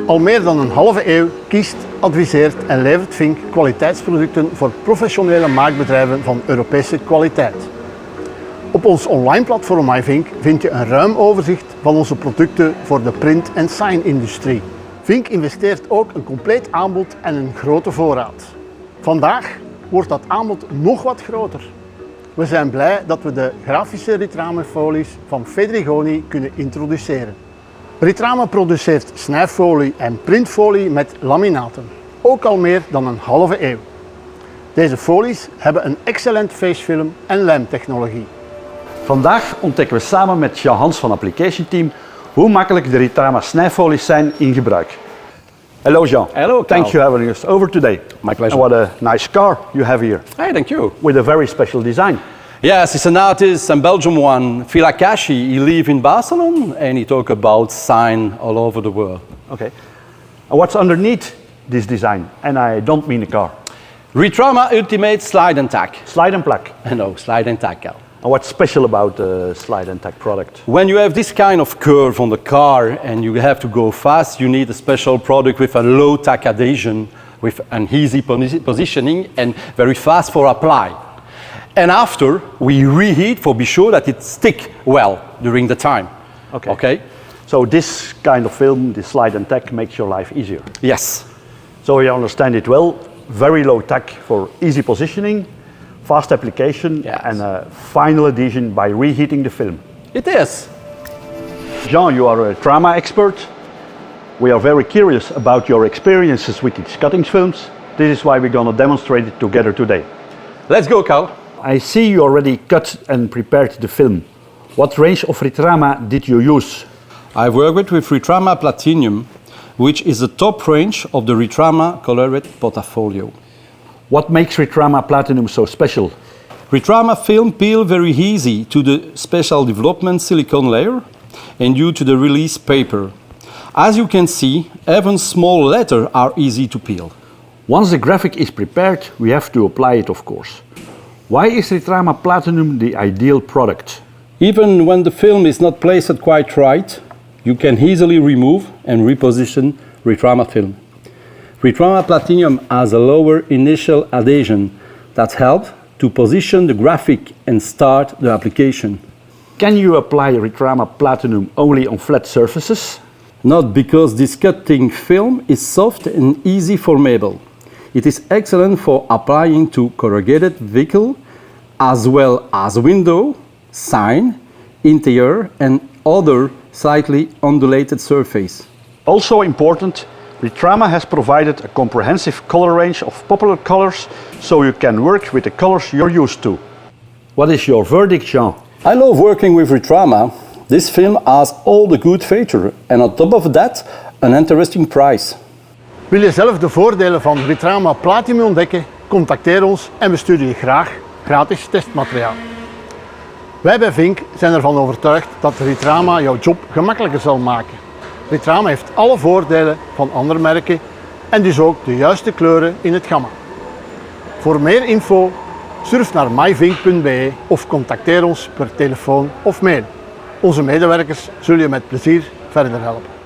Al meer dan een halve eeuw kiest, adviseert en levert Vink kwaliteitsproducten voor professionele maakbedrijven van Europese kwaliteit. Op ons online platform MyVink vind je een ruim overzicht van onze producten voor de print- en sign-industrie. Vink investeert ook een compleet aanbod en een grote voorraad. Vandaag wordt dat aanbod nog wat groter. We zijn blij dat we de grafische Ritrama folies van Fedrigoni kunnen introduceren. Ritrama produceert snijfolie en printfolie met laminaten, ook al meer dan een halve eeuw. Deze folies hebben een excellent facefilm en lijmtechnologie. Vandaag ontdekken we samen met Jean-Hans van Application Team hoe makkelijk de Ritrama snijfolies zijn in gebruik. Hello Jean. Hello, Thanks for having us over today. My pleasure. And what a nice car you have here. Hey, thank you. With a very special design. Yes, it's an artist, a Belgian one, Filakashi. He lives in Barcelona and he talks about sign all over the world. Okay. And what's underneath this design? And I don't mean a car. Ritrama Ultimate Slide and Tack. Slide and plug. No, slide and tack. And what's special about the slide and tack product? When you have this kind of curve on the car and you have to go fast, you need a special product with a low tack adhesion, with an easy positioning and very fast for apply. And after, we reheat for be sure that it stick well during the time. Okay? So this kind of film, this slide and tack, makes your life easier. Yes. So you understand it well. Very low tack for easy positioning, fast application, Yes. and a final adhesion by reheating the film. It is. Jean, you are a Ritrama expert. We are very curious about your experiences with these cuttings films. This is why we're going to demonstrate it together today. Let's go, Carl. I see you already cut and prepared the film. What range of Ritrama did you use? I've worked with Ritrama Platinum, which is the top range of the Ritrama colored portfolio. What makes Ritrama Platinum so special? Ritrama film peel very easy to the special development silicone layer and due to the release paper. As you can see, even small letters are easy to peel. Once the graphic is prepared, we have to apply it, of course. Why is Ritrama Platinum the ideal product? Even when the film is not placed quite right, you can easily remove and reposition Ritrama film. Ritrama Platinum has a lower initial adhesion that helps to position the graphic and start the application. Can you apply Ritrama Platinum only on flat surfaces? Not because this cutting film is soft and easy formable. It is excellent for applying to corrugated vehicle as well as window, sign, interior and other slightly undulated surface. Also important, Ritrama has provided a comprehensive color range of popular colors, so you can work with the colors you're used to. What is your verdict, Jean? I love working with Ritrama. This film has all the good features and on top of that, an interesting price. Wil je zelf de voordelen van Ritrama Platinum ontdekken? Contacteer ons en we sturen je graag gratis testmateriaal. Wij bij Vink zijn ervan overtuigd dat Ritrama jouw job gemakkelijker zal maken. Ritrama heeft alle voordelen van andere merken en dus ook de juiste kleuren in het gamma. Voor meer info surf naar myvink.be of contacteer ons per telefoon of mail. Onze medewerkers zullen je met plezier verder helpen.